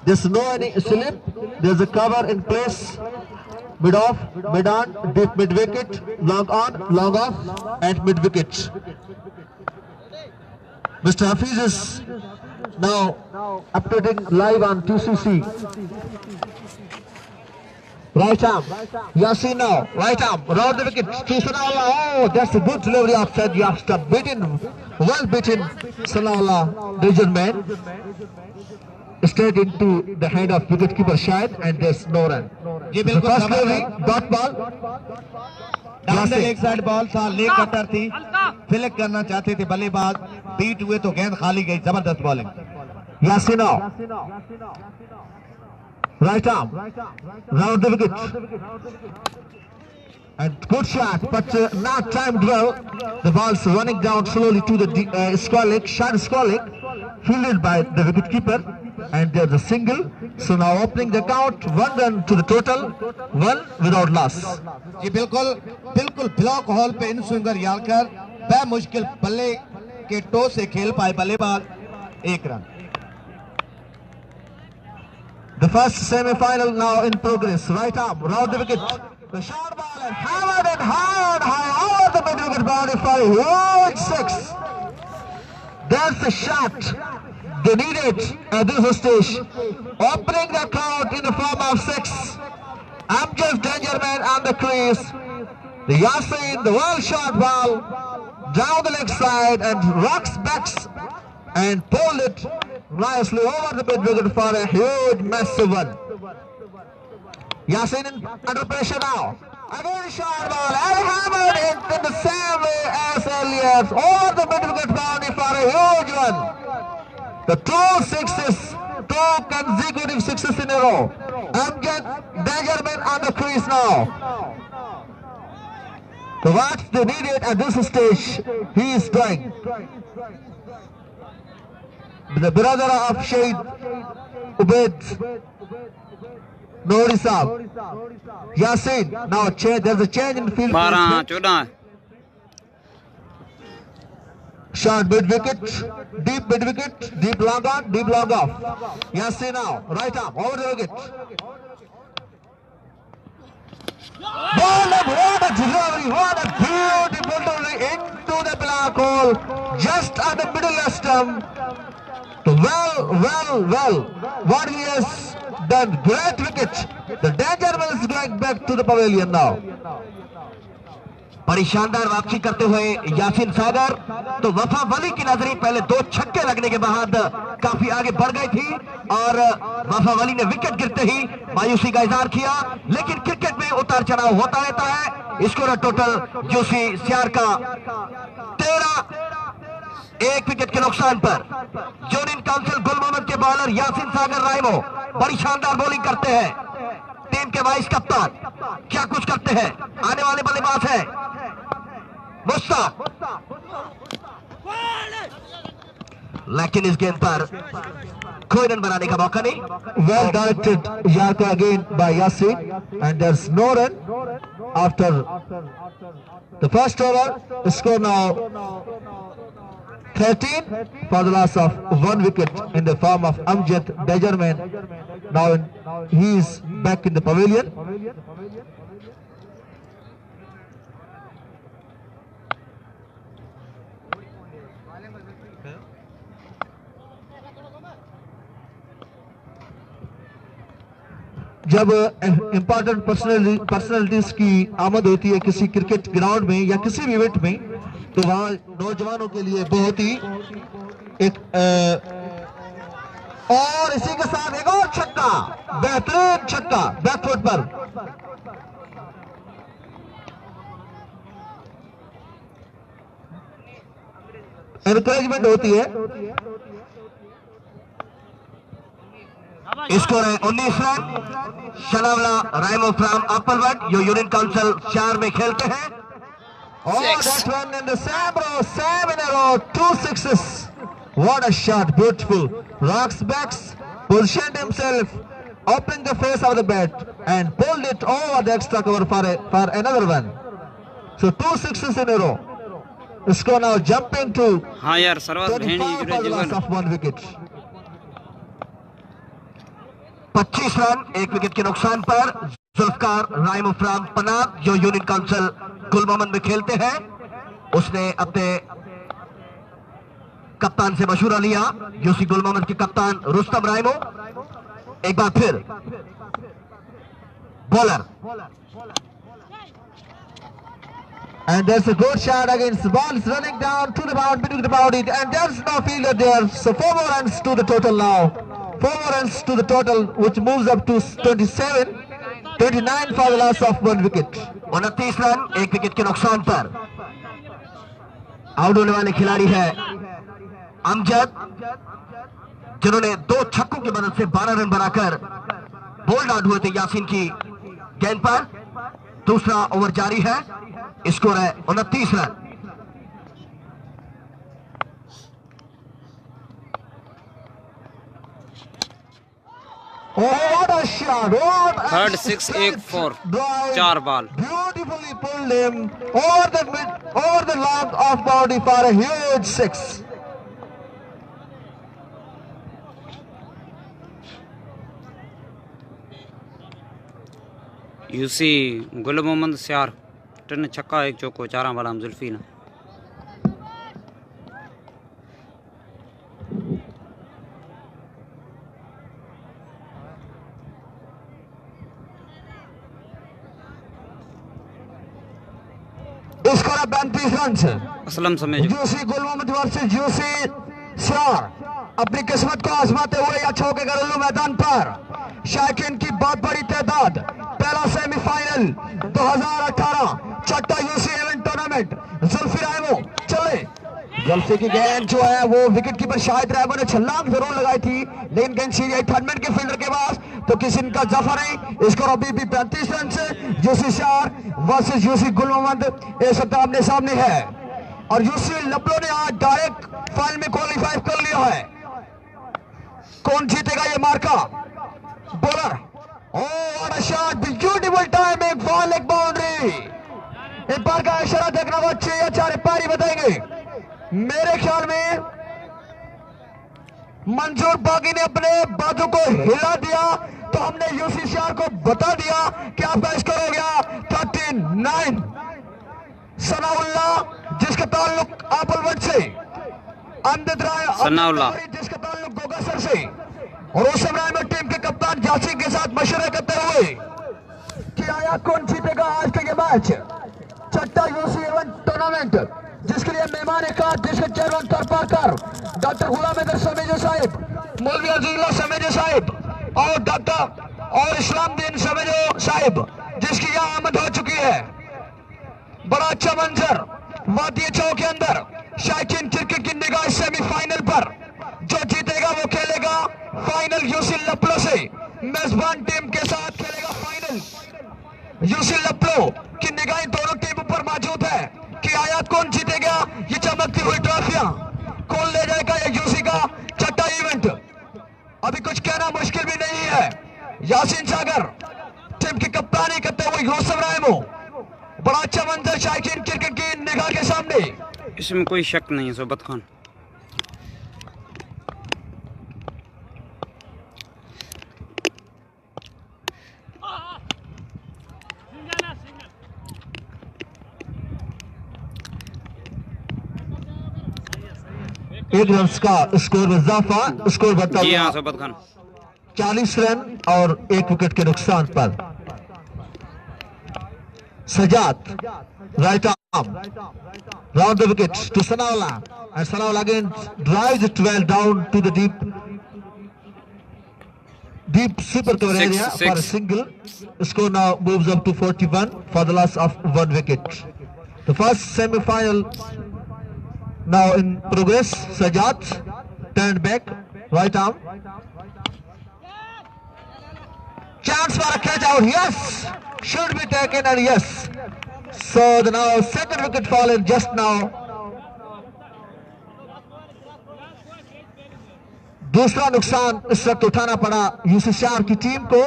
There's no any slip. There's a cover in place. Mid off, mid on, deep mid wicket, long on, long off, and mid wicket. Mr. Hafiz is now updating live on TCC. Right arm, Yasin now, right arm, round the wicket, to Sanawala. Oh, that's a good delivery of said youngster, beaten, well beaten, Sanawala, division man. Straight into the hand of wicketkeeper Shahid, and there's no run. जी The बिल्कुल first delivery, dot ball. Down the leg side ball था, leg cutter थी, flick करना चाहते थे बल्लेबाज, beat हुए तो गेंद खाली गई, जबरदस्त bowling. Yasin now, right arm, round the wicket, and good shot, but not timed well. The ball's running down slowly to the square leg, shot square leg, fielded by the wicketkeeper, and there's a single. So now opening the count, 1 run to the total, 1 without loss. जी बिल्कुल बिल्कुल block hall पे इन swinger यालकर बेमुश्किल बल्ले के to से खेल पाए बल्लेबाज, 1 run. The first semi-final now in progress. Right arm, round the wicket. The short ball and hammered and high over the mid-wicket boundary for a huge 6. That's the shot they needed at this stage. Opening the count in the form of 6. Amjad Dangerman on the crease. The Yasin, the well shot ball down the leg side and rocks backs and pulled it nicely over the mid-wicket for a huge massive one. Yasin under pressure now. Again short ball and hammered it in the same way as earlier over the mid-wicket boundary for a huge one. The 2 sixes, 2 consecutive sixes in a row. Amjad Dangerman on the crease now. So what they needed at this stage, he is doing. The brother of Shahid Ubaid Nouri Saab, Yasin. Now there's a change in field. 12-14 short mid wicket, deep long on, deep long off. Yasin now, right arm, over the wicket. What a delivery, what a beautiful delivery into the black hole, just at the middle stump. Well, what he has done, great wicket. The Dangerman is going back to the pavilion now. बड़ी शानदार वापसी करते हुए यासीन सागर, तो वफा वली की नजरी पहले 2 छक्के लगने के बाद काफी आगे बढ़ गई थी और वफा वली ने विकेट गिरते ही मायूसी का इजहार किया, लेकिन क्रिकेट में उतार चढ़ाव होता रहता है। स्कोर टोटल जोशी सियार का 13, 1 विकेट के नुकसान पर। यूनियन काउंसिल गुल मोहम्मद के बॉलर यासीन सागर राइमो बड़ी शानदार बॉलिंग करते हैं। टीम के वाइस कप्तान क्या कुछ करते हैं, आने वाले बल्लेबाज हैं मुश्ताक, लेकिन इस गेंद पर कोई रन बनाने का मौका नहीं। Well directed Yarko again by Yasin, and there's no run after the first over. The score now 13 for the loss of 1 wicket in the form of Amjad Dangerman. Now he is back in the pavilion. जब important personalities की आमद होती है किसी cricket ground में या किसी भी इवेंट में, तो वहाँ नौजवानों के लिए बहुत ही एक और इसी के साथ एक और छक्का, बेहतरीन छक्का बैकफुट पर। एनकरेजमेंट होती है। स्कोर है 19 रन। शनावला राइमो फ्रॉम अप्परवट, जो यूनियन काउंसिल 4 में खेलते हैं। Oh, that one in the same row, 7 in a row, 2 sixes. What a shot, beautiful. Rocks backs, positioned himself, opening the face of the bat and pulled it over the extra cover for another one. So 2 sixes in a row. Score now jumping to हाँ यार सर्वात भेड़ी 25 for the loss of 1 wicket. 25 run 1 wicket के नुकसान पर। Zulfikar राइमो from Panag जो union council गुल मोहम्मद में खेलते हैं, उसने अपने कप्तान से मशवरा लिया। यूसी गुल मोहम्मद के कप्तान रुस्तम राइमो एक बार फिर bowler, and there's a good shot against the ball. It's running down to the boundary, between the boundary, and there's no failure there. So 4 more runs to the total now. 4 more runs to the total, which moves up to 27, 29 for the loss of 1 wicket. 29 run 1 wicket के नुकसान पर। Out होने वाले खिलाड़ी है अमजद, जिन्होंने 2 छक्कों की मदद से 12 रन बनाकर बोल्ड आउट हुए थे यासीन की गेंद पर। दूसरा ओवर जारी है, स्कोर है 29 run. Oh, what a shot! What a third 6 1 4 drive. 4 ball. Beautifully pulled him over the log of boundary for a huge 6. UC गुल मोहम्मद सियार 3 छक्का 1 चौको 4 बॉल जुल्फी ने। स्कोर 35 रन से असलम समय यूसी गुल मोहम्मद वर्सेस यूसी सियार अपनी किस्मत को आजमाते हुए या छक्के घरेलू मैदान पर शायकीन की बहुत बड़ी तादाद। पहला सेमीफाइनल 2018 छठा यूसी इवेंट टूर्नामेंट। जुल्फी राइमो चले, जुल्फी की गेंद जो है वो विकेट कीपर शाहिद राइमो ने छलांग जरूर लगाई थी, लेकिन गेंद सीधी आई थर्ड मैन के फील्डर के पास, तो किसी का जफर नहीं। स्कोर अभी भी 35 रन से यूसी सियार वर्सेस यूसी गुल मोहम्मद ये सब आमने सामने है। और यूसी लपलो ने आज डायरेक्ट फाइनल में क्वालिफाई कर लिया है। कौन जीतेगा ये मार्का? Bowler, what a shot, beautiful timing for leg boundary. एक बार का इशारा देखना बहुत चाहिए, चारे पारी बताएंगे। मेरे ख्याल में मंजूर बागी ने अपने बाजू को हिला दिया, तो हमने यूसी सियार को बता दिया कि आपका स्कोर हो गया 39। सनाउल्लाह जिसका ताल्लुक आपलवट से, अमजद राय सनाउल्लाह जिसका ताल्लुक गोगासर से, और रोशन राय में टीम के कप्तान जासिम के साथ मशवरा करते हुए कि आया कौन जीतेगा आज का ये मैच। छठा यूसी इवेंट टूर्नामेंट जिसके लिए मेहमान खास जिसके चेयरमैन तरपाकर डॉक्टर गुलाम हैदर समेजा साहिब, मौलवी अजीजुल्लाह समेजा साहिब और डॉक्टर और इस्लामुद्दीन समेजा साहिब, जिसकी यहाँ आमद हो चुकी है। बड़ा अच्छा मंजर वादी चौक के अंदर शायकीन क्रिकेट की निगाह सेमीफाइनल पर। जो जीतेगा वो खेलेगा फाइनल यूसी लपलो से, मेजबान टीम के साथ खेलेगा फाइनल। यूसी लपलो की निगाहें दोनों टीमों पर मौजूद है कि आयात कौन जीतेगा ये चमकती हुई ट्रॉफियां, कौन ले जाएगा ये यूसी का छठा इवेंट। अभी कुछ कहना मुश्किल भी नहीं है। यासीन सागर टीम की कप्तानी करते हुए यूसुफ राइमो, बड़ा अच्छा मंजर शायकीन क्रिकेट की निगाह के सामने। इसमें कोई शक नहीं है। सोबत खान एक रन का स्कोर में इजाफा, स्कोर बढ़ता जी हुआ हाँ सोबत खान 40 रन और 1 विकेट के नुकसान पर। Sajjad right arm round the wicket to Sanaullah, and Sanaullah again drives it well down to the deep super cover area for a single. Score now moves up to 41 for the loss of 1 wicket. The first semi-final now in progress. Sajad turned back, right arm. Chance for a catch out, yes, should be taken, and yes. So the now second wicket fallen just now. दूसरा नुकसान इस वक्त उठाना पड़ा यूसुफ सियार की team को।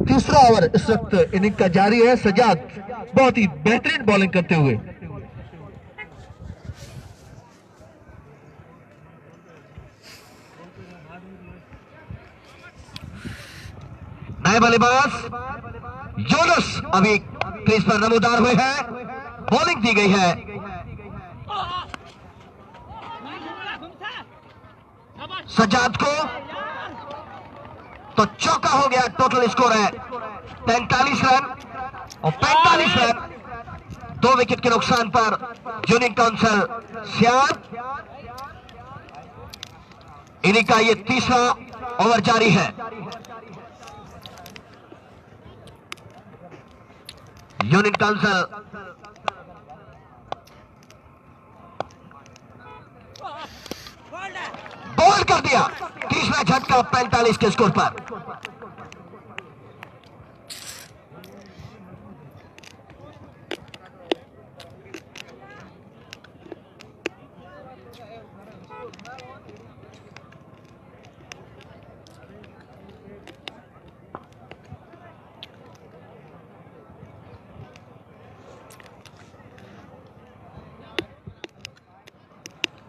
तीसरा ओवर इस वक्त इनिंग का जारी है। सजाद बहुत ही बेहतरीन बॉलिंग करते हुए नए बल्लेबाज यूनुस अभी क्रीज पर नमूदार हुए हैं। बॉलिंग दी गई है। सज्जाद को तो चौका हो गया। टोटल स्कोर है 45 रन और 45 रन 2 विकेट के नुकसान पर यूनियन काउंसिल सियार। इन्हीं का ये तीसरा ओवर जारी है। यूनियन काउंसिल बॉल कर दिया। तीसरा झटका 45 के स्कोर पर।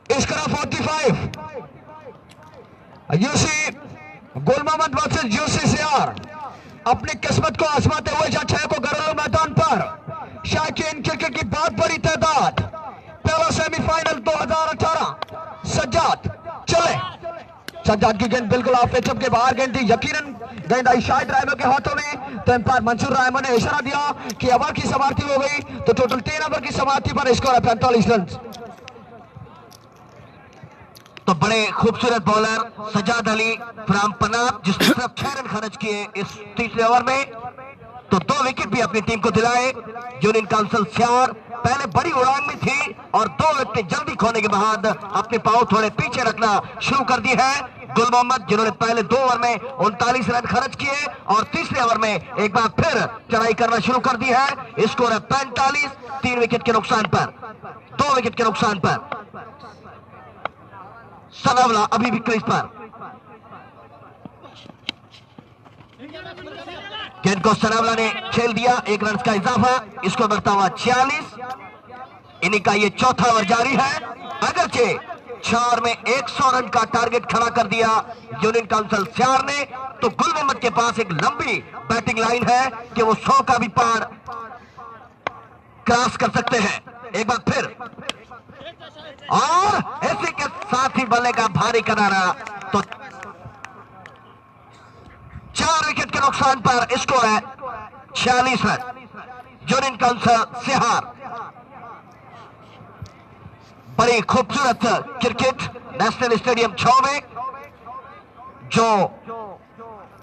Iskara 45. यूसी गुल मोहम्मद वर्सेस यूसी सियार अपनी किस्मत को आजमाते हुए जा 6 को घरेलू मैदान पर शायकीन क्रिकेट की बहुत बड़ी तादाद। पहला सेमीफाइनल 2018। सज्जाद चले। सज्जाद की गेंद बिल्कुल ऑफ पिच के बाहर गेंद थी। यकीनन गेंद आई शाहिद रायमो के हाथों में। तो अंपायर मंसूर रायमो ने इशारा दिया कि ओवर की समाप्ति हो गई। तो टोटल 3 ओवर की समाप्ति पर स्कोर है 45 रन। तो बड़े खूबसूरत बॉलर सज्जाद अली फ्राम पनाब जिसने सिर्फ 6 रन खर्च किए इस तीसरे ओवर में। तो 2 विकेट भी अपनी टीम को दिलाए। यूनियन काउंसिल सियार पहले बड़ी उड़ान में थी और 2 विकेट जल्दी खोने के बाद अपने पांव थोड़े पीछे रखना शुरू कर दी है। गुल मोहम्मद जिन्होंने पहले 2 ओवर में 39 रन खर्च किए और तीसरे ओवर में एक बार फिर चढ़ाई करना शुरू कर दी है। स्कोर है 45 3 विकेट के नुकसान पर। 2 विकेट के नुकसान पर सनावला अभी भी क्रीज पर। गेंद को सनावला ने खेल दिया। 1 रन का इजाफा। इसको बढ़ता हुआ 46। इन्हीं का ये चौथा ओवर जारी है। अगरचे 6 ओवर में 100 रन का टारगेट खड़ा कर दिया यूनियन काउंसिल सियार ने। तो गुल मोहम्मद के पास एक लंबी बैटिंग लाइन है कि वो 100 का भी पार क्रॉस कर सकते हैं। एक बार फिर और इसी के साथ ही बल्ले का भारी किनारा। तो 4 विकेट के नुकसान पर स्कोर है 46 रन। यूनियन काउंसिल सियार बड़ी खूबसूरत क्रिकेट नेशनल स्टेडियम 6 में जो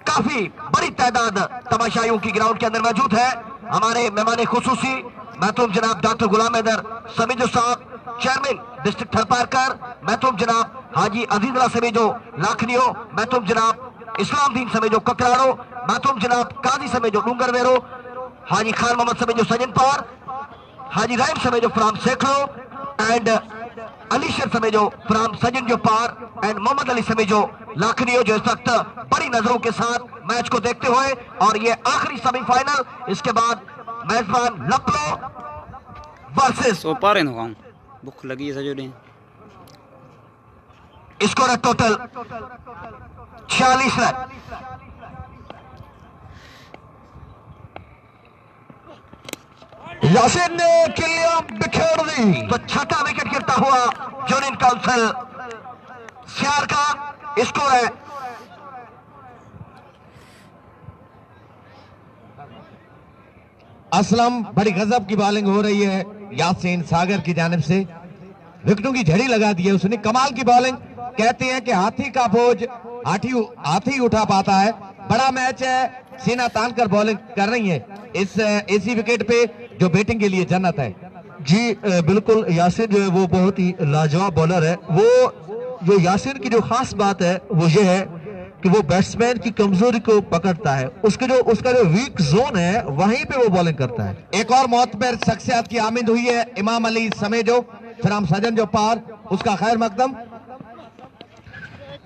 काफी बड़ी तादाद तमाशाइयों की ग्राउंड के अंदर मौजूद है। हमारे मेहमान खुसूसी महतूम जनाब डॉक्टर गुलाम हैदर समीजो साहब चेयरमैन डिस्ट्रिक्ट थलपारकर, महतूम जनाब हाजी अजीजुल्लाह समीजो लाखनियो, महतूम जनाब इस्लाम दीन समीजो ककराड़ो, महतूम जनाब काजी समीजो डूंगरवेरो, हाजी खान मोहम्मद समीजो सजनपार, हाजी rhyme समीजो from सेखलो and अलीशर Samejo from सजन जो पार एंड मोहम्मद अली समेजो लाखनियो जो इस वक्त बड़ी नजरों के साथ मैच को देखते हुए। और ये आखिरी सेमीफाइनल। इसके बाद मेजबान लखनऊ वर्सेस सो पारे नो भूख लगी है सजोड़े। स्कोर है टोटल 46 रन। यासीन ने किलियां बिखेर दी। तो 6वां विकेट गिरता हुआ यूनियन काउंसिल सियार का। स्कोर है असलम। बड़ी गजब की बॉलिंग हो रही है यासीन सागर की जानिब से। विकेटों की झड़ी लगा दी है उसने। कमाल की बॉलिंग। कहते हैं कि हाथी का बोझ हाथी उठा पाता है। बड़ा मैच है। सीना तान कर बॉलिंग कर रही है इस इसी विकेट पे जो बैटिंग के लिए जन्नत है। जी बिल्कुल। यासीन जो है वो बहुत ही लाजवाब बॉलर है। वो जो यासीन की जो खास बात है वो ये है कि वो बैट्समैन की कमजोरी को पकड़ता है। उसका जो वीक जोन है वहीं पे वो बॉलिंग करता है। एक और मोतबर शख्सियत की आमद हुई है इमाम अली समेजो फ्राम सजन जो पार। उसका खैर मकदम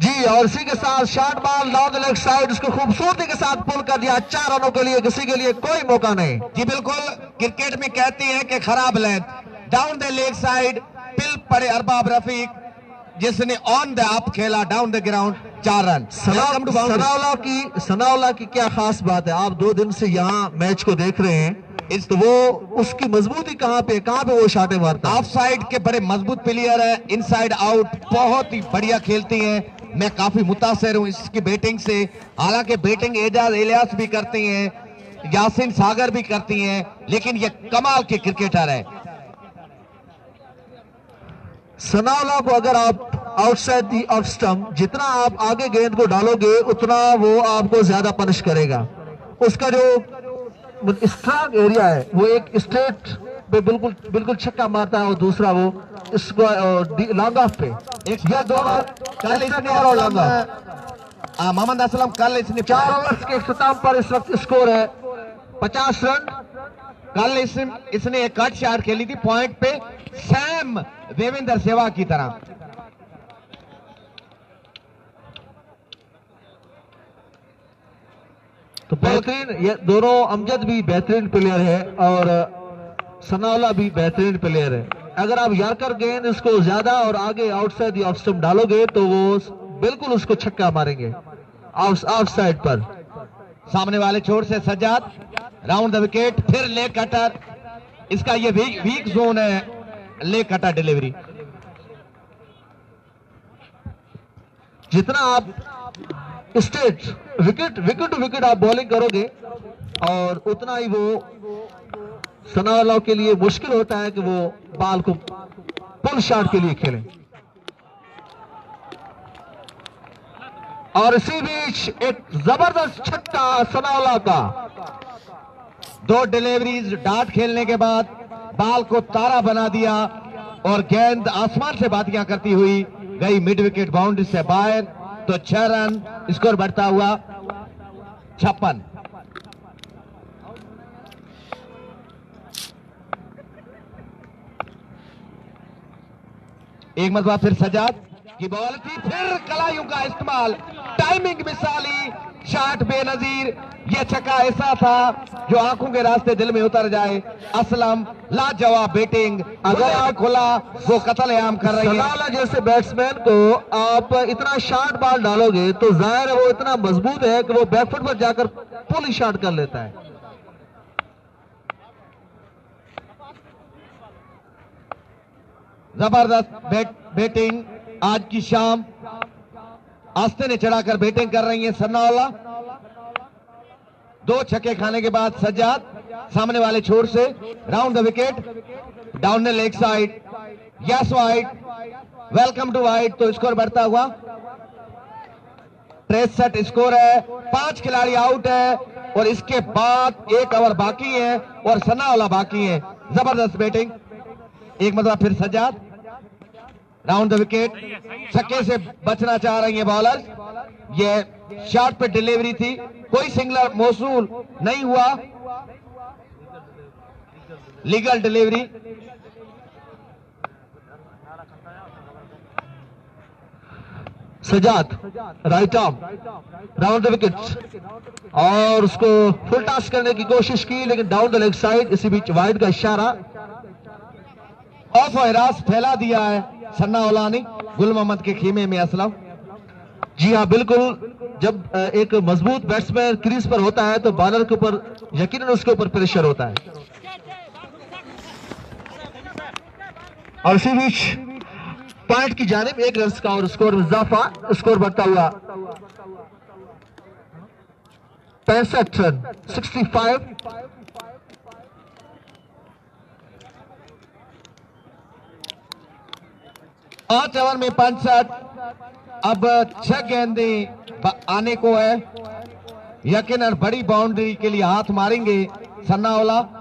जी। और इसी के साथ short ball down the leg side उसको खूबसूरती के साथ पुल कर दिया। 4 रनों के लिए किसी के लिए कोई मौका नहीं। जी बिल्कुल। क्रिकेट में कहती है कि खराब length down the leg side पिल पड़े अरबाब रफीक जिसने ऑन द अप खेला, down the ground 4 run. Sanaullah की क्या खास बात है, आप 2 दिन से यहाँ मैच को देख रहे हैं, तो वो उसकी मजबूती कहाँ पे वो शाटे मारता है? ऑफ साइड के बड़े मजबूत प्लेयर है, इनसाइड आउट बहुत ही बढ़िया खेलती हैं। मैं काफी मुतासिर हूं इसकी बैटिंग से। हालांकि बैटिंग एजाज इलियास भी करती हैं, यासीन सागर भी करती हैं, लेकिन ये कमाल के क्रिकेटर है। सनाउल्लाह को अगर आप आउटसाइड दी ऑफ स्टंप जितना आप आगे गेंद को डालोगे उतना वो आपको ज्यादा पनिश करेगा। उसका जो स्ट्रांग एरिया है वो एक स्ट्रेट पे बिल्कुल छक्का मारता है, और दूसरा वो इसको लॉन्ग ऑफ पे एक दोनों कल इसने और मोहम्मद असलम कल इसने 4 ओवर्स के इख्तिताम पर इस वक्त स्कोर है 50 रन। कल इसने एक कट शॉट खेली थी पॉइंट पे, सैम देवेंद्र सहवाग की तरह। तो बेहतरीन, ये दोनों, अमजद भी बेहतरीन प्लेयर है और सनाउल्लाह भी बेहतरीन प्लेयर है। अगर आप यार्कर गेंद इसको ज्यादा और आगे आउटसाइड दी ऑफ स्टंप डालोगे तो वो बिल्कुल उसको छक्का मारेंगे ऑफ साइड पर। सामने वाले छोर से सज्जाद, राउंड द विकेट, फिर ले कटर। इसका ये वीक जोन है, ले कटर डिलीवरी। जितना आप स्ट्रेट विकेट टू विकेट आप बॉलिंग करोगे और उतना ही वो सनाउल्लाह के लिए मुश्किल होता है कि वो बॉल को पुल शॉट के लिए खेलें। और इसी बीच एक जबरदस्त छक्का सनाउल्लाह का। 2 डिलीवरीज डार्ट खेलने के बाद बॉल को तारा बना दिया और गेंद आसमान से बातियां करती हुई गई मिड विकेट बाउंड्री से बाहर। तो 6 रन, स्कोर बढ़ता हुआ 56। एक मरतबा फिर सजाद की बॉल थी, फिर कलाइयों का इस्तेमाल, टाइमिंग मिसाली, शॉट बेनजीर। यह छक्का ऐसा था जो आंखों के रास्ते दिल में उतर जाए। असलम लाजवाब बैटिंग, अगर आप खुला वो कत्ल-ए-आम कर रही है। सनाउल्लाह जैसे बैट्समैन को आप इतना शॉर्ट बॉल डालोगे तो जाहिर है वो इतना मजबूत है कि वो बैकफुट पर जाकर पुल शॉट कर लेता है। जबरदस्त बैटिंग आज की शाम आस्ते ने चढ़ाकर बैटिंग कर रही है सनाउल्लाह। 2 छक्के खाने के बाद सज्जाद सामने वाले छोर से round the wicket, down the leg side, yes wide, welcome to wide. तो स्कोर बढ़ता हुआ 63 स्कोर है। 5 खिलाड़ी आउट है और इसके बाद 1 ओवर बाकी है और सनाउल्लाह बाकी है। जबरदस्त बैटिंग। एक मतलब फिर सज्जाद, राउंड द विकेट, छक्के से बचना चाह रही है बॉलर। ये शॉट पे डिलीवरी थी, कोई सिंगलर मौसूल नहीं हुआ, legal delivery. Sajjad right arm, round the wicket, और उसको फुल टॉस करने की कोशिश की लेकिन डाउन द लेग साइड। इसी बीच वाइड का इशारा। ऑफ हिरास फैला दिया है सनाउल्लाह ने गुल मोहम्मद के खीमे में। असलम जी हाँ बिल्कुल, जब एक मजबूत बैट्समैन क्रीज पर होता है तो बॉलर के ऊपर यकीनन उसके ऊपर प्रेशर होता है। और इसी बीच पॉइंट की जानिब 1 रन का और स्कोर में इजाफा, स्कोर बढ़ता हुआ 65 रन 65। 5 ओवर में 65। अब 6 गेंदें आने को है, यकीनन बड़ी बाउंड्री के लिए हाथ मारेंगे सनाउल्लाह।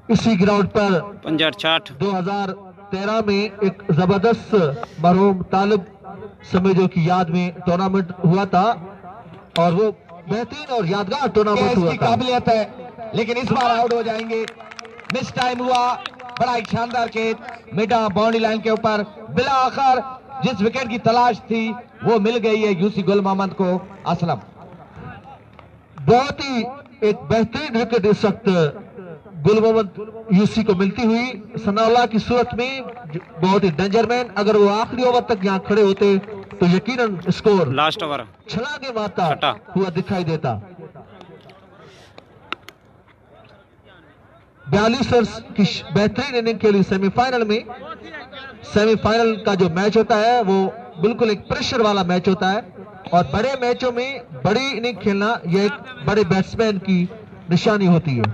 इसी ग्राउंड पर 65 2013 में एक जबरदस्त मरहूम तालिब समेजो की याद में टूर्नामेंट हुआ था और वो बेहतरीन और यादगार टूर्नामेंट हुआ इसकी था। काबिलियत है, लेकिन इस बार आउट हो जाएंगे। मिस टाइम हुआ, बड़ा ही शानदार कैच, मिड बाउंड्री लाइन के ऊपर बिला आखिर जिस विकेट की तलाश थी वो मिल गई है यूसी गुल मोहम्मद को। असलम बहुत ही एक बेहतरीन विकेट इस वक्त गुल मोहम्मद यूसी को मिलती हुई सनाउल्लाह की सूरत में, बहुत ही डेंजर मैन। अगर वो आखिरी ओवर तक यहाँ खड़े होते तो यकीनन स्कोर लास्ट ओवर छलांगे मारता छठा हुआ दिखाई देता। 42 रन की बेहतरीन इनिंग खेली सेमीफाइनल में। सेमीफाइनल का जो मैच होता है वो बिल्कुल एक प्रेशर वाला मैच होता है, और बड़े मैचों में बड़ी इनिंग खेलना यह एक बड़े बैट्समैन की निशानी होती है।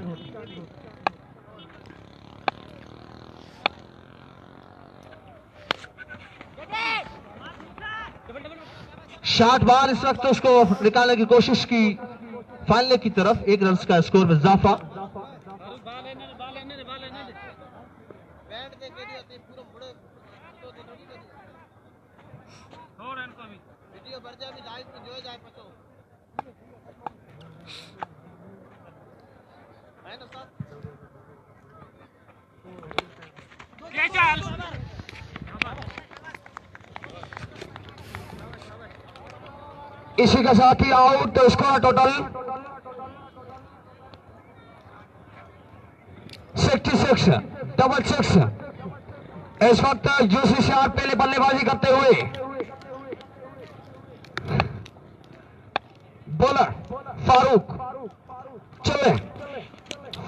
शॉर्ट बॉल इस वक्त उसको निकालने की कोशिश की फाइनल की तरफ। 1 रन का स्कोर में इजाफा। इसी के साथ ही आउट, तो स्कोर टोटल 66, डबल 6। इस वक्त यूसी शाह पहले बल्लेबाजी करते हुए बॉलर फारूक चले।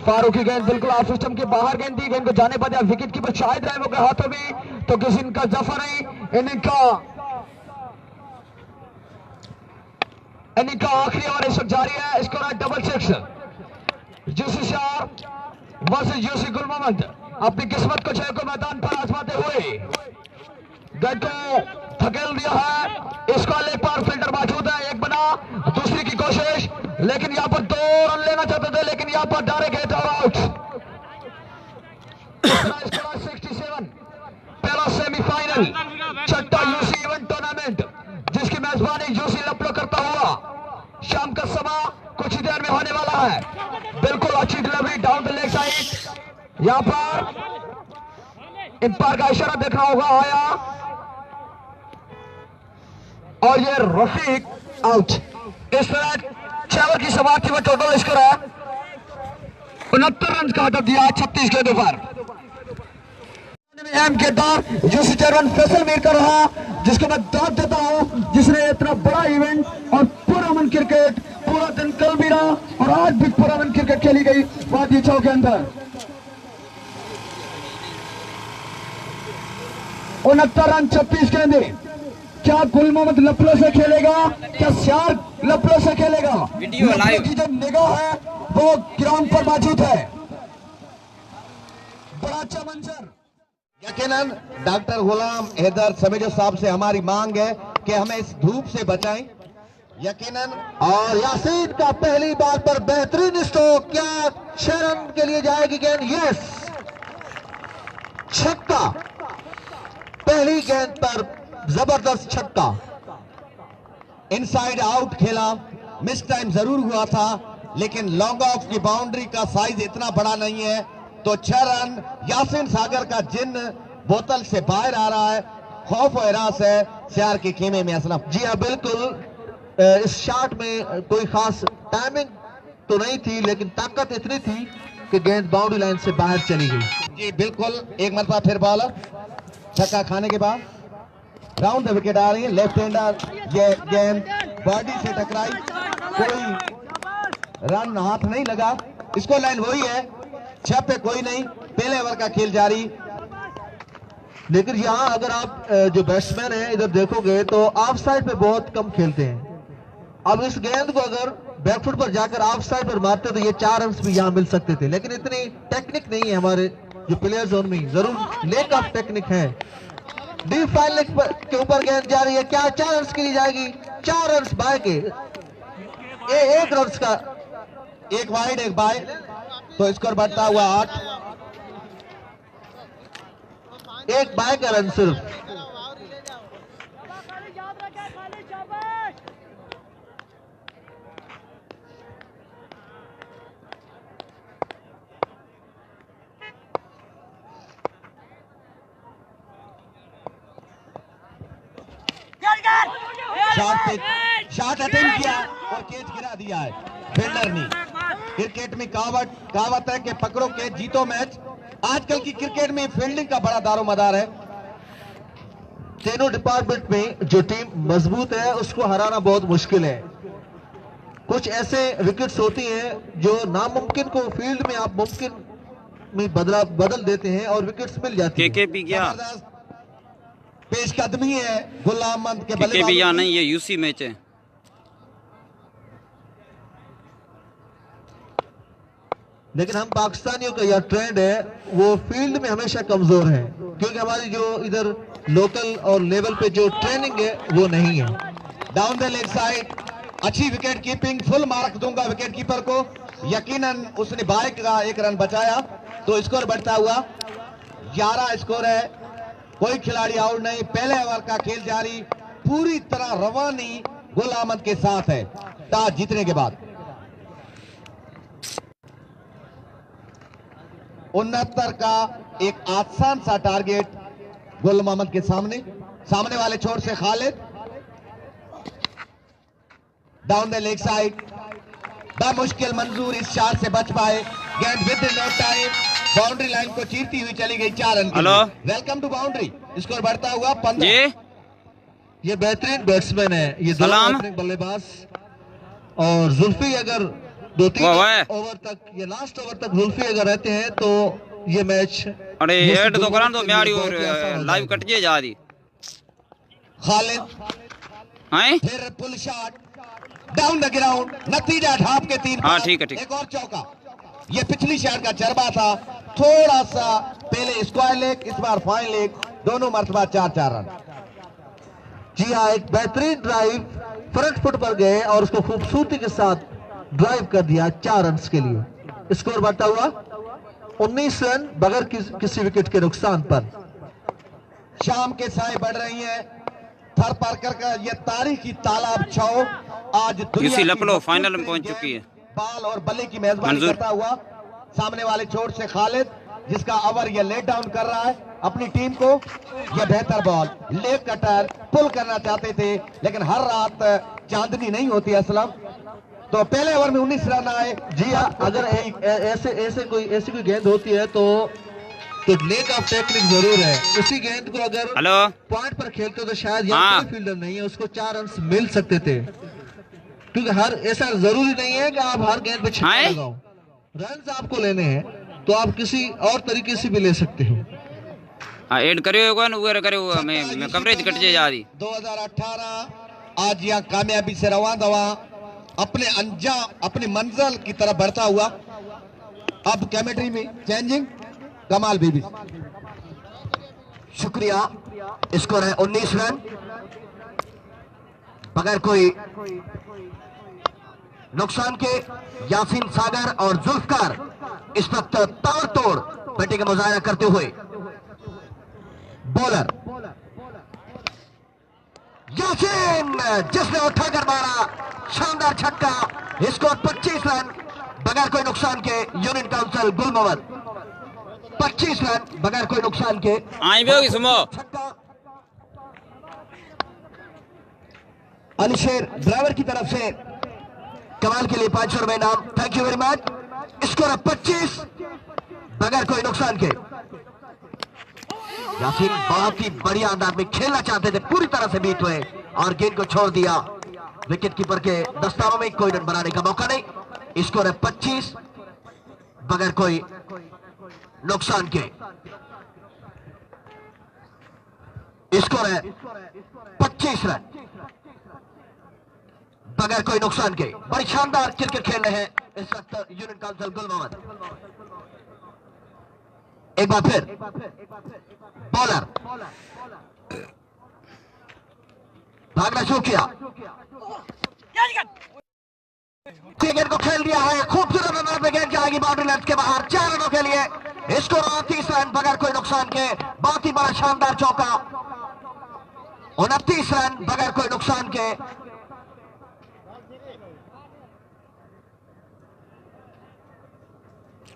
फारूक की गेंद बिल्कुल ऑफ सिस्टम के बाहर गेंद थी। गेंद को जाने पर विकेट कीपर शाहिद रहे के हाथों में, तो किसी इनका जफर नहीं। इनिंग का आखिरी ओवर इस वक्त जारी है। स्कोर है double 6। UC Shah versus UC गुल मोहम्मद अपनी किस्मत को छह को मैदान पर आजमाते हुए गेंद को धकेल दिया है। इसका लेग पर फील्डर मौजूद है। एक बना, दूसरी की कोशिश, लेकिन यहां पर 2 रन लेना चाहते थे, लेकिन यहां पर डायरेक्ट हिट और आउट। 67, पहला सेमीफाइनल छठा यूसी इवेंट टूर्नामेंट जिसकी मेजबानी यूसी लपलो करता हुआ शाम का समय कुछ ही देर में होने वाला है। बिल्कुल अच्छी delivery down the leg side. यहां पर अंपायर का इशारा देखना होगा आया, और ये रफीक आउट। इस तरह 6 ओवर की समाप्ति में टोटल स्कोर है 69 रन का हटप दिया 36 गेंदों पर। अहम किरदार यूसी चेयरमैन फैसल मीर का रहा, जिसको मैं दाद देता हूं, जिसने इतना बड़ा इवेंट और पूरा मन क्रिकेट पूरा दिन कल भी रहा और आज भी पूरा मन क्रिकेट खेली गई वादी चौक के अंदर। 69 रन 36 गेंदे। क्या गुल मोहम्मद लपलो से खेलेगा, क्या सियार लपलो से खेलेगा? वीडियो लाइव की जो निगाह है वो ग्राउंड पर मौजूद है। बड़ा अच्छा मंजर। यकीनन डॉक्टर गुलाम हैदर समेजो साहब से हमारी मांग है कि हमें इस धूप से बचाएं। यकीनन और यासीन का पहली बार पर बेहतरीन स्ट्रोक, क्या 6 रन के लिए जाएगी गेंद? यस, छक्का। पहली गेंद पर जबरदस्त छक्का। इनसाइड आउट खेला, मिस टाइम जरूर हुआ था, लेकिन लॉन्ग ऑफ की बाउंड्री का साइज इतना बड़ा नहीं है, तो 6 रन। यासीन सागर का जिन बोतल से बाहर आ रहा है, खौफ और हिरास है सियार के खेमे में। असलम जी हाँ, बिल्कुल। इस शॉट में कोई खास टाइमिंग तो नहीं थी, लेकिन ताकत इतनी थी कि गेंद बाउंड्री लाइन से बाहर चली गई। जी बिल्कुल। एक मरतबा फिर बॉलर छक्का खाने के बाद राउंड द विकेट आ रही है। लेफ्ट हैंडर, ये गेंद बॉडी से टकराई, कोई रन हाथ नहीं लगा। इसको लाइन वही है, 6 पे कोई नहीं, पहले ओवर का खेल जारी। लेकिन यहाँ अगर आप जो बैट्समैन हैं इधर देखोगे तो ऑफ साइड पे बहुत कम खेलते हैं। अब इस गेंद को अगर बैकफुट पर जाकर ऑफ साइड पर मारते तो ये 4 रन भी यहाँ मिल सकते थे, लेकिन इतनी टेक्निक नहीं है हमारे जो प्लेयर जोन में। जरूर लेक ऑफ टेक्निक है। डीप फाइल के ऊपर गेंद जा रही है, क्या 4 रन के लिए जाएगी? 4 रन बाय के, 1 रन का, एक वाइड एक बाय, तो स्कोर बढ़ता हुआ 8। एक बाय का रन सिर्फ। शॉट अटेम्प्ट किया और कैच गिरा दिया है फील्डर ने। क्रिकेट में कहावत है कि पकड़ो कैच जीतो मैच। आजकल की क्रिकेट में फील्डिंग का बड़ा दारोमदार है। तीनों डिपार्टमेंट में जो टीम मजबूत है उसको हराना बहुत मुश्किल है। कुछ ऐसे विकेट्स होती हैं जो नामुमकिन को फील्ड में आप मुमकिन में बदल देते हैं और विकेट्स मिल जाती हैं। केकेपी क्या पेशकदमी है गुलाम अहमद के केकेपी या नहीं, ये यूसी मैच है। लेकिन हम पाकिस्तानियों का यह ट्रेंड है वो फील्ड में हमेशा कमजोर है, क्योंकि हमारी जो इधर लोकल और लेवल पे जो ट्रेनिंग है वो नहीं है। डाउन द लेग साइड अच्छी विकेट कीपिंग, फुल मार्क दूंगा विकेट कीपर को। यकीनन उसने 12 का 1 रन बचाया तो स्कोर बढ़ता हुआ 11 स्कोर है। कोई खिलाड़ी आउट नहीं। पहले ओवर का खेल जारी, पूरी तरह रवानी गुल अहमद के साथ है टॉस जीतने के बाद। 69 का एक आसान सा टारगेट गुल मोहम्मद के सामने वाले छोर से Khalid down the leg side, मुश्किल मंजूर इस शॉट से बच पाए। गेंद with no time boundary line को चीरती हुई चली गई 4 run. Hello, welcome to boundary. Score बढ़ता हुआ 15। ये बेहतरीन बैट्समैन है, ये सलाम ओपनिंग बल्लेबाज। और जुल्फी अगर 2-3 ओवर तक, ये लास्ट ओवर तक जुल्फी अगर रहते हैं तो ये मैच। अरे ऐड तो करा तो म्यारी और लाइव कट जे जा रही। खालिद हैं फिर pull shot down the ground, नतीजा ढाप के 3। हाँ ठीक है ठीक। एक और चौका। ये पिछली शॉट का जरबा था, थोड़ा सा पहले स्क्वायर लेग, इस बार फाइन लेग, दोनों मरतबा 4-4 रन। जी हाँ, एक बेहतरीन ड्राइव फ्रंट फुट पर गए और उसको खूबसूरती के साथ ड्राइव कर दिया 4 रन के लिए। स्कोर बढ़ता हुआ 19 रन बगैर किसी विकेट के नुकसान पर। शाम के साए बढ़ रही हैं। थर पारकर का ये तारीखी तालाब छाओ आज यूसी लपलो फाइनल में पहुंच चुकी है। बाल और बल्ले की मेजबानी करता हुआ सामने वाले छोर से खालिद, जिसका ओवर ये लेट डाउन कर रहा है अपनी टीम को। ये बेहतर बॉल, लेग कटर पुल करना चाहते थे लेकिन हर रात चांदनी नहीं होती असलम। तो पहले ओवर में 19 रन आए। जी हाँ, अगर ऐसी कोई गेंद होती है तो लेग ऑफ टेक्निक जरूर है। उसी गेंद को अगर पॉइंट पर खेलते तो शायद यहाँ कोई फील्डर नहीं है, उसको 4 रन मिल सकते थे। क्योंकि हर ऐसा जरूरी नहीं है कि आप हर गेंद पे छक्का लगाओ। रन आपको लेने हैं तो आप किसी और तरीके से भी ले सकते हो। ऐड करियो ना, वो करियो मैं कवरेज कट जे जा रही। 2018 आज यहाँ कामयाबी से रवा दवा अपने मंजिल की तरफ बढ़ता हुआ। अब कैमेट्री में चेंजिंग कमाल बीबी। शुक्रिया। स्कोर है 19 रन बगैर कोई नुकसान के। यासीन सागर और जुल्फकार इस वक्त ताबड़तोड़ बैटिंग का मुजाहरा करते हुए। बॉलर यासीन जिसने उठाकर मारा शानदार छक्का। स्कोर 25 रन बगैर कोई नुकसान के। यूनियन काउंसिल गुल मोहम्मद 25 रन बगैर कोई नुकसान के। छक्का अलीशेर ड्राइवर की तरफ से कमाल के लिए 500 रुपए नाम। Thank you very much. Score 25 बगैर कोई नुकसान के। यासीन बहुत ही बढ़िया अंदाज में खेलना चाहते थे, पूरी तरह से बीट हुए और गेंद को छोड़ दिया। विकेट कीपर के दस्तानों में कोई रन बनाने का मौका नहीं। स्कोर है 25 बगैर कोई नुकसान के। स्कोर है 25 रन बगैर कोई नुकसान के। बड़ी शानदार क्रिकेट खेल रहे हैं इस वक्त यूनियन काउंसिल गुल मोहम्मद। एक बार फिर बॉलर भागना शुरू किया, गेंद को खेल दिया है। खूबसूरत अंदाज में गेंद जाएगी बाउंड्री लाइन के बाहर 4 रनों के लिए। स्कोर 29 रन बगैर कोई नुकसान के। बहुत ही बड़ा शानदार चौका। 29 रन बगैर कोई नुकसान के।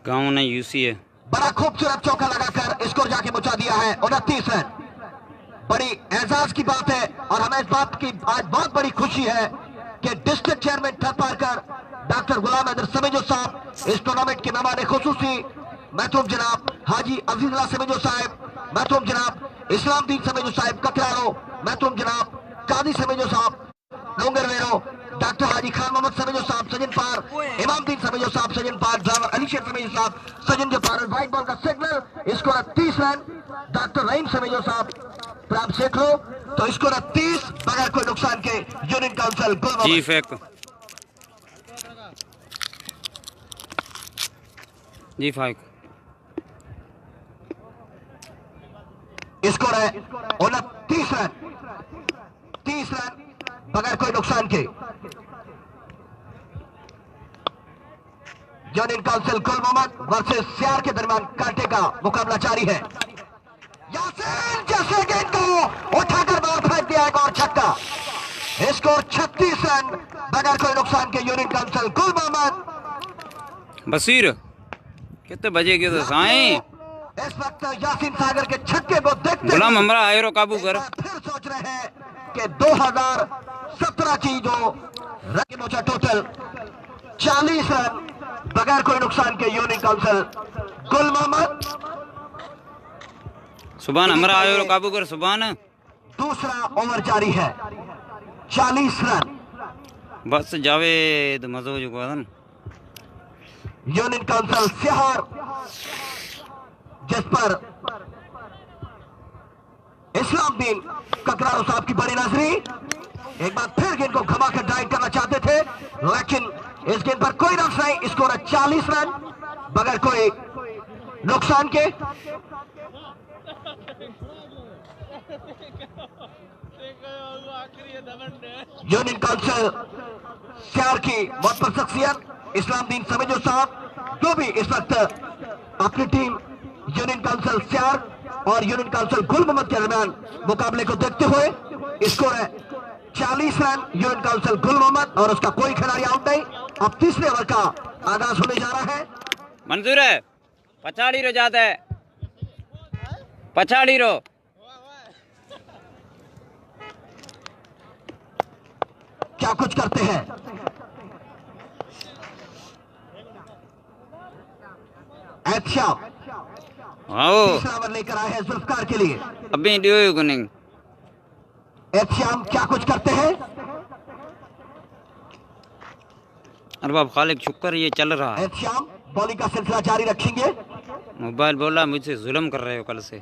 गाँव नहीं यूसी है। बड़ा खूबसूरत चौका लगाकर स्कोर जाके पहुंचा दिया है 29 रन बड़ी एजाज की बात है और हमें इस बात की आज बहुत बड़ी खुशी है कि डिस्ट्रिक्ट चेयरमैन थरपारकर डॉक्टर गुलाम हैदर समेजो साहब इस टूर्नामेंट के मेहमान खुसूसी महतूम जनाब हाजी अजीजुल्लाह समेजो साहब, महतूम जनाब इस्लामदीन समेजो साहब ककरालो, महतूम जनाब कादी समेजो साहब डोंगरवेरो, डॉक्टर हाजी खान मोहम्मद समेजो साहब सजन पार, इमामदीन समेजो साहब सजन पार, ड्राइवर अली शेख समेजो साहब सजन के पार, व्हाइट बॉल का सिग्नल, स्कोर 30 रन, डॉक्टर रहीम समेजो साहब प्राप्त सेठ लो, तो स्कोर 30 बगैर कोई नुकसान के यूनियन काउंसिल जी फेक जी फाइक स्कोर है 29 रन, 30 रन बगैर कोई नुकसान के यूनियन काउंसिल गुल मोहम्मद वर्सेस सियार के दरमियान कांटे का मुकाबला जारी है। यासीन जैसे गेंद को उठाकर बाहर फेंक दिया एक और छक्का, स्कोर 36 रन बगैर कोई नुकसान के यूनियन काउंसिल गुल मोहम्मद। बसीर कितने बजे के तो साईं इस वक्त यासीन सागर के छक्के को देखते गुलाम हमरा आयरो काबू कर फिर सोच रहे हैं कि 2017 की जो रन पहुंचा टोटल 40 रन बगैर कोई नुकसान के यूनियन काउंसिल गुल मोहम्मद। सुभान हमरा आयरो काबू कर सुभान। दूसरा ओवर जारी है, 40 रन बस जावेद मजो जो कदन यूनियन काउंसिल सिहार जिस पर इस्लामदीन ककरारो साहब की बड़ी नजरी एक बार फिर गेंद को घुमा कर ड्राइव करना चाहते थे, लेकिन इस गेंद पर कोई रन नहीं, स्कोर 40 रन बगैर कोई नुकसान के। यूनियन काउंसिल सियार की बहुत पर शख्सियत इस्लामदीन समेजो साहब जो भी इस वक्त अपनी टीम यूनियन काउंसिल सियार और यूनियन काउंसिल गुल मोहम्मद के दरमियान मुकाबले को देखते हुए स्कोर है 40 रन यूनियन काउंसिल गुल मोहम्मद और उसका कोई खिलाड़ी आउट नहीं। अब तीसरे ओवर का आगाज होने जा रहा है। मंजूर है पछाड़ी रो जाता है पछाड़ी रो क्या कुछ करते हैं एहतियाब आओ तीसरा ओवर लेकर आए हैं जुल्फकार के लिए। अभी डियो को नहीं एहतियाब क्या कुछ करते हैं, अरबाब खालिक शुक्र ये चल रहा है। एहतियाब बॉलिंग का सिलसिला जारी रखेंगे। मोबाइल बोला मुझसे जुल्म कर रहे हो कल से।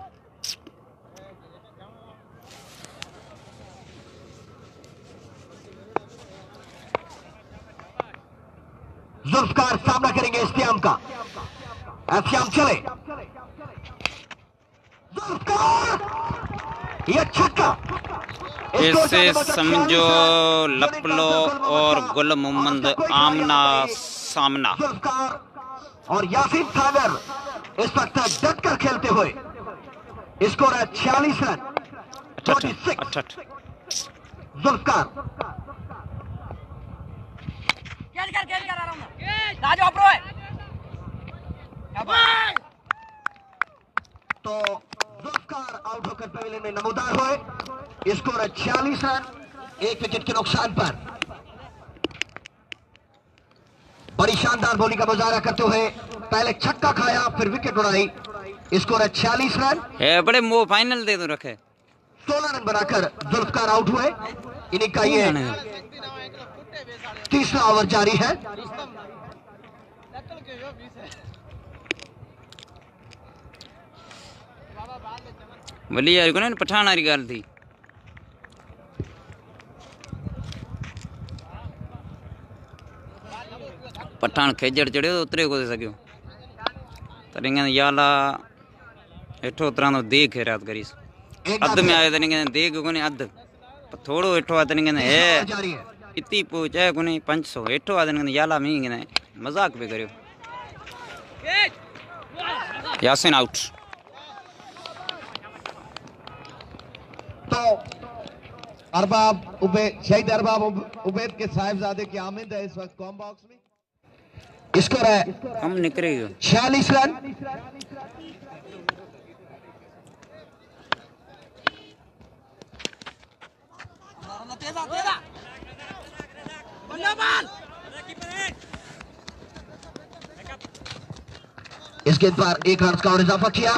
जुल्फकार सामना करेंगे एहतियाब का, एहतियाब चले जुल्फकार ये छक्का ऐसे समझो लपलो और गुल मोहम्मद आमना सामना। जुल्फकार और यासीन सागर इस वक्त डट कर खेलते हुए स्कोर है 46 रन 46। जुल्फकार तो जुल्फकार आउट होकर पवेलियन में नमूदार हुए, स्कोर है 46 रन 1 विकेट के नुकसान पर। बड़ी शानदार बॉलिंग का मुजाहरा करते हुए पहले छक्का खाया फिर विकेट उड़ाई, स्कोर है 46 रन। बड़े वो फाइनल दे दो रखे 16 रन बनाकर जुल्फकार आउट हुए। इन्हीं का ये तीसरा ओवर जारी है। भली यार को ना पठान वाली गल थी। पठान खेजड़ चढ़े उतरे को सको तरीके याला हेठो उतरा तो देख है रात करीस अध में आए तरीके देख को नहीं अध थोड़ो हेठो आ तरीके है इतनी पूछ है को नहीं 500 हेठो आ तरीके याला मी मजाक भी करियो। यासीन आउट। तो अरबाब उबैद शहीद अरबाब उबैद के साहिबजादे की आमद है इस वक्त कॉम बॉक्स में। स्कोर है हम निकलेगा 46 रन। इस गेंद पर 1 रन का और इजाफा किया,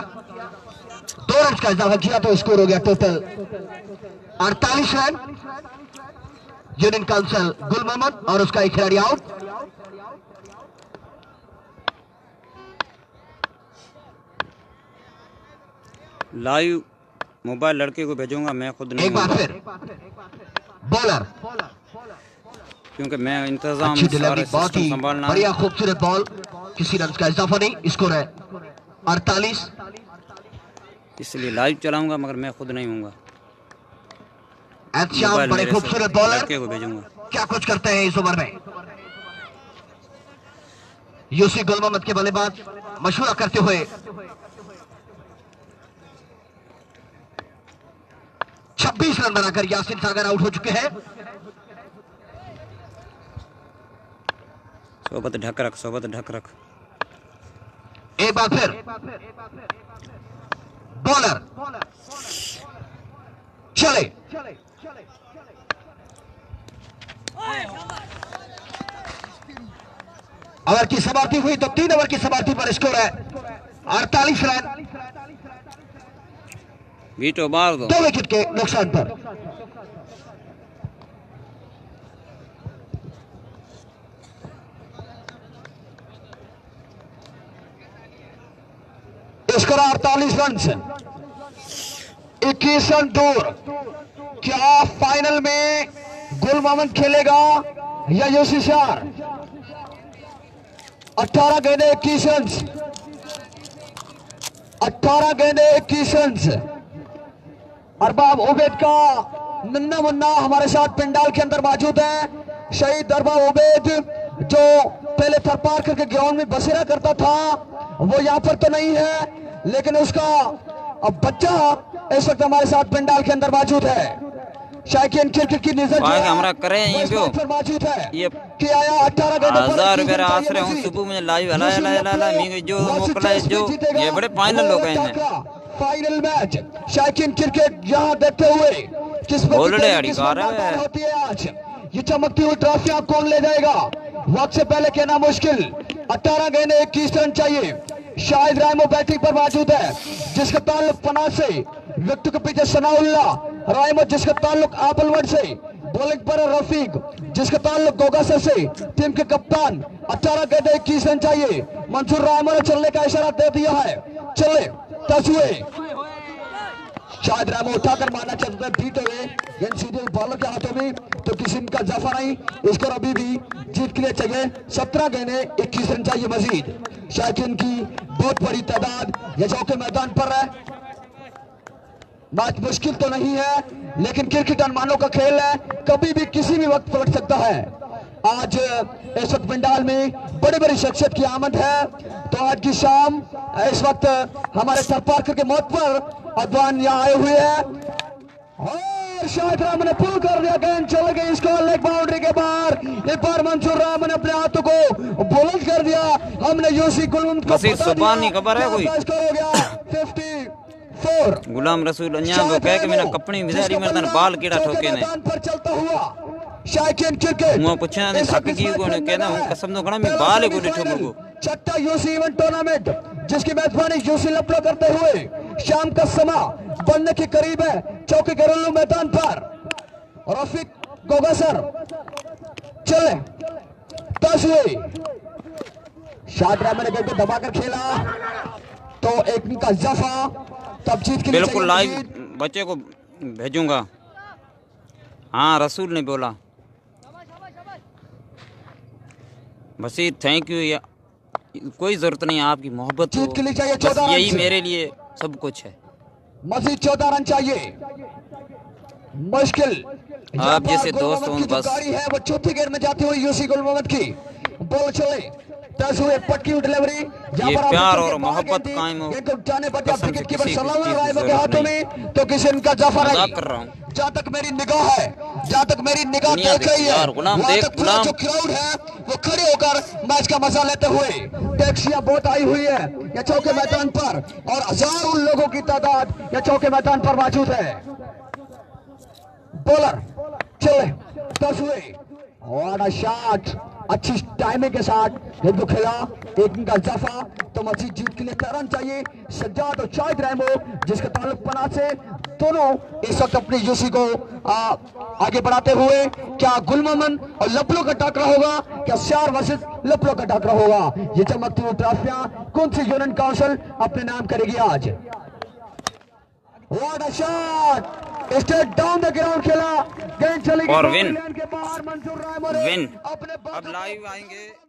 2 रन का इजाफा किया तो स्कोर हो गया टोटल 48 रन। यूनियन काउंसिल गुल मोहम्मद और उसका एक खिलाड़ी आउट। लाइव मोबाइल लड़के को भेजूंगा, मैं खुद नहीं एक बार हूँ, फिर बॉलर, क्योंकि मैं इंतजाम अच्छी डिलीवरी, सारे बहुत सिस्टम ही संभालना बढ़िया है। खूबसूरत बॉल, किसी रन का इजाफा नहीं, स्कोर है 48। इसलिए लाइव चलाऊंगा मगर मैं खुद नहीं हूँगा, अच्छा मोबाइल बड़े मेरे से खूबसूरत बॉलर, लड़के को भेजूंगा। क्या कुछ करते हैं इस ओवर में। यूसी गुल मोहम्मद के बल्लेबाज मशवरा करते हुए 26 रन बनाकर यासीन सागर आउट हो चुके हैं। सोबत ढक रख, सोबत ढक रख। एक बार फिर बॉलर, चले ओवर की समाप्ति हुई तो 3 ओवर की समाप्ति पर स्कोर है 48 रन, बीटो मार दो। 2 विकेट के नुकसान पर। स्कोर 48 रन से 21 रन दूर। क्या फाइनल में गुल मोहम्मद खेलेगा या यूसी शार? 18 गेंदे 21 रन, 18 गेंदे 21 रन। अरबाब उबैद का नन्ना मुन्ना हमारे साथ पंडाल के अंदर मौजूद है। शहीद अरबाब उबैद जो पहले थरपारकर के ग्राउंड में बसेरा करता था, वो यहाँ पर तो नहीं है, लेकिन उसका अब बच्चा इस वक्त हमारे साथ पंडाल के अंदर मौजूद है। शायकीन क्रिकेट की नजर हमरा करे यहीं पे मौजूद है ये कि आया 18 गेंदों पर 1000 रुपये आसरे हूँ। सुबह में लाइव हला मी जो मोकला है, जो ये बड़े फाइनल लोग हैं इनमें। फाइनल मैच शायकीन क्रिकेट यहाँ देखते हुए किस होती है आज। ये चमकती हुई ट्रॉफियां कौन ले जाएगा, वक्त से पहले कहना मुश्किल। 18 गेंदे 21 रन चाहिए। शाहिद रायमो बैटिंग पर मौजूद है, जिसका ताल्लुक पनाह से। विकेट के पीछे सनाउल्ला रायमो, जिसका ताल्लुक आबलवड से। बॉलिंग पर रफीक, जिसका ताल्लुक गोगासर से, टीम के कप्तान। 18 गेंदे 21 रन चाहिए। मंसूर रायमो ने चलने का इशारा दे दिया है, चले तजुए। शाहिद रायमो उठाकर मारना चाहते थे, बीट हुए गेंद सीधे बॉलर के हाथों में, तो किसी का जफा नहीं। इसको अभी भी जीत के लिए चाहिए 17 गेंदे 21 रन चाहिए मजीद। शायकीन की बहुत बड़ी तादाद ये चौके मैदान पर है। मैच मुश्किल तो नहीं है, लेकिन क्रिकेट अनमानों का खेल है, कभी भी किसी भी वक्त पलट सकता है। आज इस वक्त पंडाल में बड़ी बड़ी शख्सियत की आमद है, तो आज की शाम इस वक्त हमारे थरपारकर के मौत पर अदवान यहाँ आए हुए हैं। और शाहिद रहमान ने पुल कर दिया, गेंद चल गई इसको लेग बाउंड्री के बाहर। एक बार मंसूर रहमान ने अपने हाथों को बुलंद कर दिया। हमने यूसी गुलम को खबर है कोई हो गया 54। गुलाम रसूल अंजाम को कह के मेरा कपड़ी विजारी मर्दन बाल कीड़ा ठोके ने पर चलता हुआ शायकीन क्रिकेट मुआ पूछना ने थक गई को ने कहना हूं कसम नो घणा में बाल को ठोको को। छठा यूसी इवेंट टूर्नामेंट जिसकी मेजबानी यूसी लपड़ा करते हुए शाम का समा बनने के करीब है। चौके घरेलू मैदान पर रफीक गोगासर चले 10 हुए। शाद रहमान ने गेंद दबाकर खेला तो एक का जफा, तब जीत के लिए बिल्कुल लाइव बच्चे को भेजूंगा। हाँ रसूल ने बोला बसी थैंक यू या कोई जरूरत नहीं आपकी मोहब्बत जीत के लिए चाहिए बस 14 यही रन। मेरे लिए सब कुछ है। मजीद 14 रन चाहिए। मुश्किल आप जैसे दोस्त हों बस। गाड़ी है वो चौथी गेंद में जाती हुई यूसी गुल मोहम्मद की बॉल चले 10 हुए पटकी डिलीवरी। ये प्यार और मोहब्बत कायम हो जाने पर कसम से विकेट किसी कीपर सलाम चीज़ की रायमो के जरूरत हाथों नहीं। में, तो किसी इनका जफा मजाक नहीं। कर रहा हूँ। जहाँ तक मेरी निगाह है, जहाँ तक मेरी निगाह दुनिया देख रही देख है, यार, गुलाम वहाँ देख, तक पूरा गुलाम। जो क्राउड है वो खड़े होकर मैच का मजा लेते हुए। टैक्सियां बहुत आई हुई है या चौके मैदान पर, और हजारों लोगों की तादाद या चौके मैदान पर मौजूद है। बॉलर चले 10 हुए। व्हाट अ शॉट, अच्छी टाइमिंग के साथ हिंद को खेला। एक का जफा तो मजीद जीत के लिए रन चाहिए। सज्जाद और शाहिद रैमो जिसका ताल्लुक पना से, दोनों इस वक्त अपनी यूसी को आगे बढ़ाते हुए। क्या गुल मोहम्मद और लपलो का टकरा होगा, क्या शार वर्सेस लपलो का टकरा होगा? ये चमकती हुई ट्रॉफियां कौन सी यूनियन काउंसिल अपने नाम करेगी आज? What a shot, straight down the ground खेला, गेंद चली और विन के बाहर। मंजूर रायमो ने विन। अपने अब लाइव आएंगे